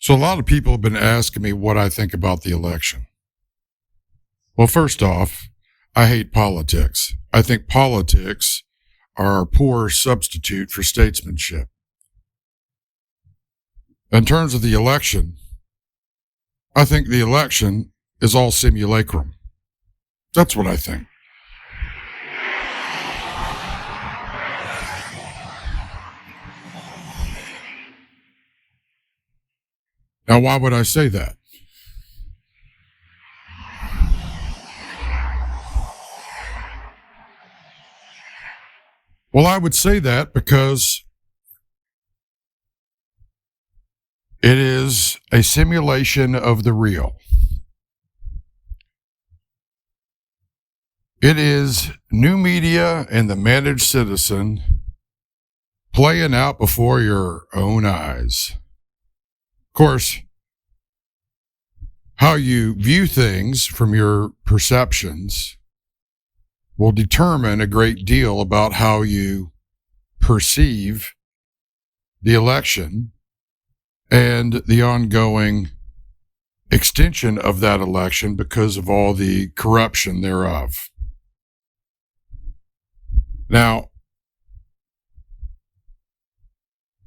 So a lot of people have been asking me what I think about the election. Well, first off, I hate politics. I think politics are a poor substitute for statesmanship. In terms of the election, I think the election is all simulacrum. That's what I think. Now, why would I say that? Well, I would say that because it is a simulation of the real. It is new media and the managed citizen playing out before your own eyes. Of course, how you view things from your perceptions will determine a great deal about how you perceive the election and the ongoing extension of that election because of all the corruption thereof. Now,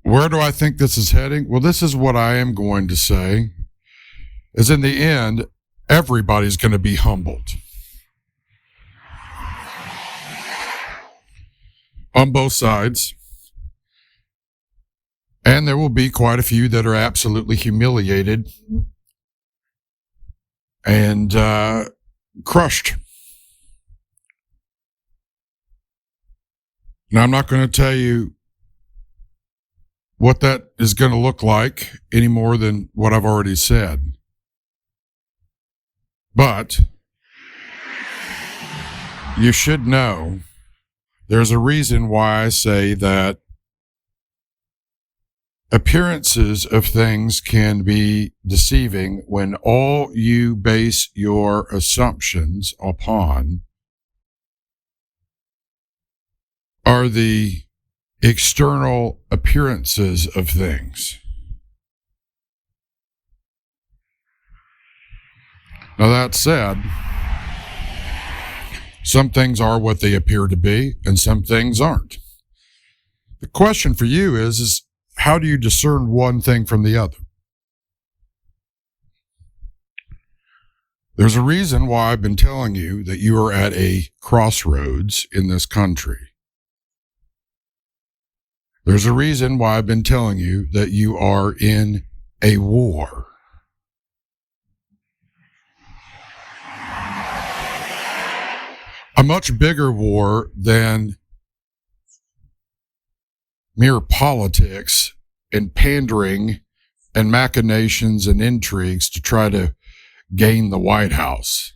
where do I think this is heading? Well, this is what I am going to say, is in the end, everybody's going to be humbled. On both sides. And there will be quite a few that are absolutely humiliated and crushed. Now, I'm not going to tell you what that is going to look like any more than what I've already said. But you should know there's a reason why I say that appearances of things can be deceiving when all you base your assumptions upon are the external appearances of things. Now, that said, some things are what they appear to be, and some things aren't. The question for you is how do you discern one thing from the other? There's a reason why I've been telling you that you are at a crossroads in this country. There's a reason why I've been telling you that you are in a war. A much bigger war than mere politics and pandering and machinations and intrigues to try to gain the White House.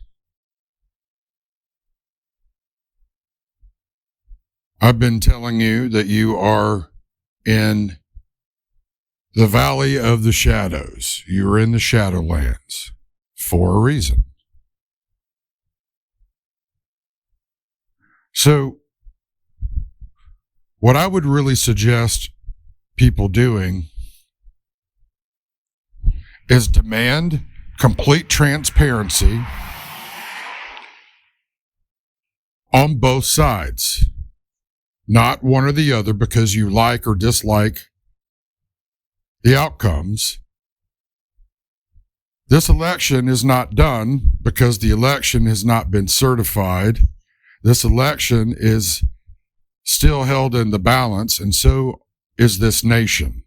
I've been telling you that you are in the valley of the shadows. You're in the Shadowlands for a reason. So, what I would really suggest people doing is demand complete transparency on both sides. Not one or the other because you like or dislike the outcomes. This election is not done because the election has not been certified. This election is still held in the balance, and so is this nation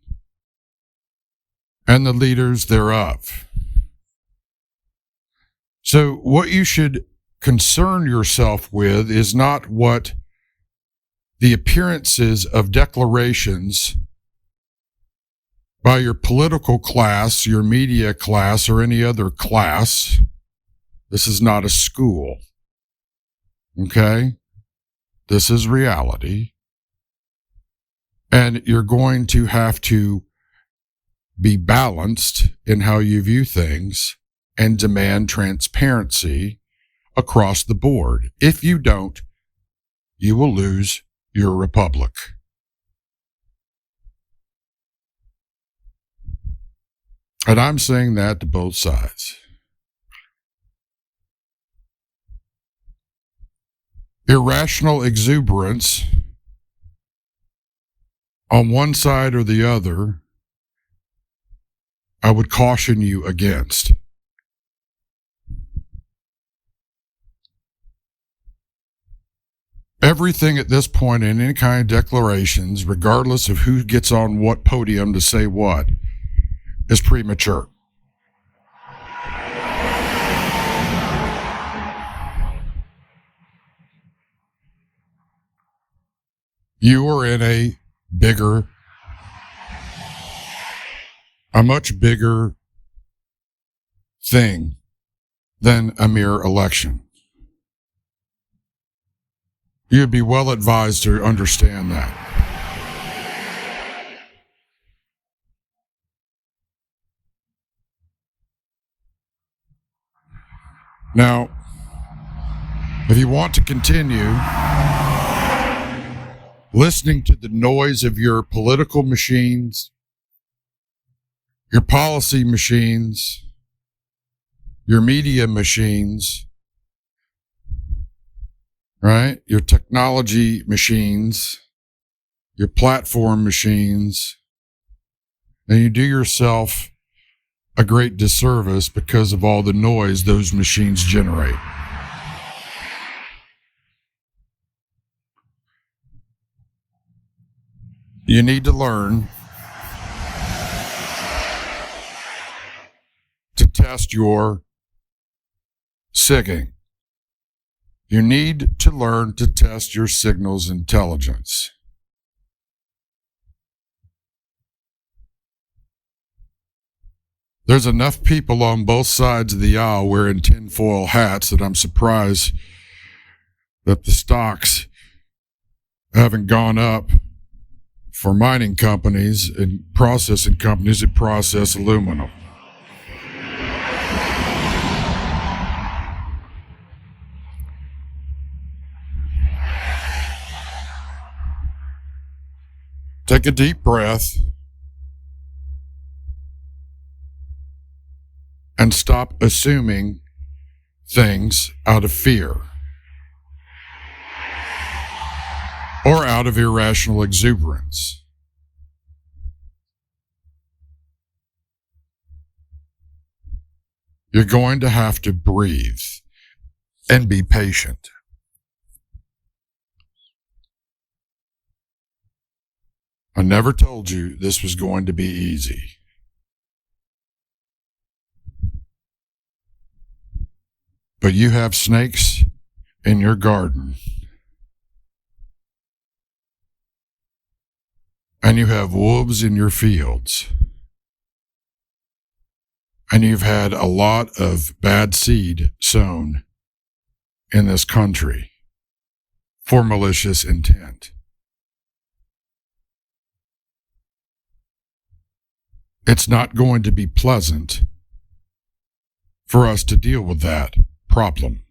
and the leaders thereof. So what you should concern yourself with is not what the appearances of declarations by your political class, your media class, or any other class. This is not a school. Okay? This is reality. And you're going to have to be balanced in how you view things and demand transparency across the board. If you don't, you will lose your republic. And I'm saying that to both sides. Irrational exuberance on one side or the other, I would caution you against. Everything at this point in any kind of declarations, regardless of who gets on what podium to say what, is premature. You are in a much bigger thing than a mere election. You'd be well advised to understand that. Now, if you want to continue listening to the noise of your political machines, your policy machines, your media machines, right? Your technology machines, your platform machines, and you do yourself a great disservice because of all the noise those machines generate. You need to learn to test your SIGing. You need to learn to test your signals intelligence. There's enough people on both sides of the aisle wearing tinfoil hats that I'm surprised that the stocks haven't gone up for mining companies and processing companies that process aluminum. Take a deep breath and stop assuming things out of fear or out of irrational exuberance. You're going to have to breathe and be patient. I never told you this was going to be easy. But you have snakes in your garden. And you have wolves in your fields. And you've had a lot of bad seed sown in this country for malicious intent. It's not going to be pleasant for us to deal with that problem.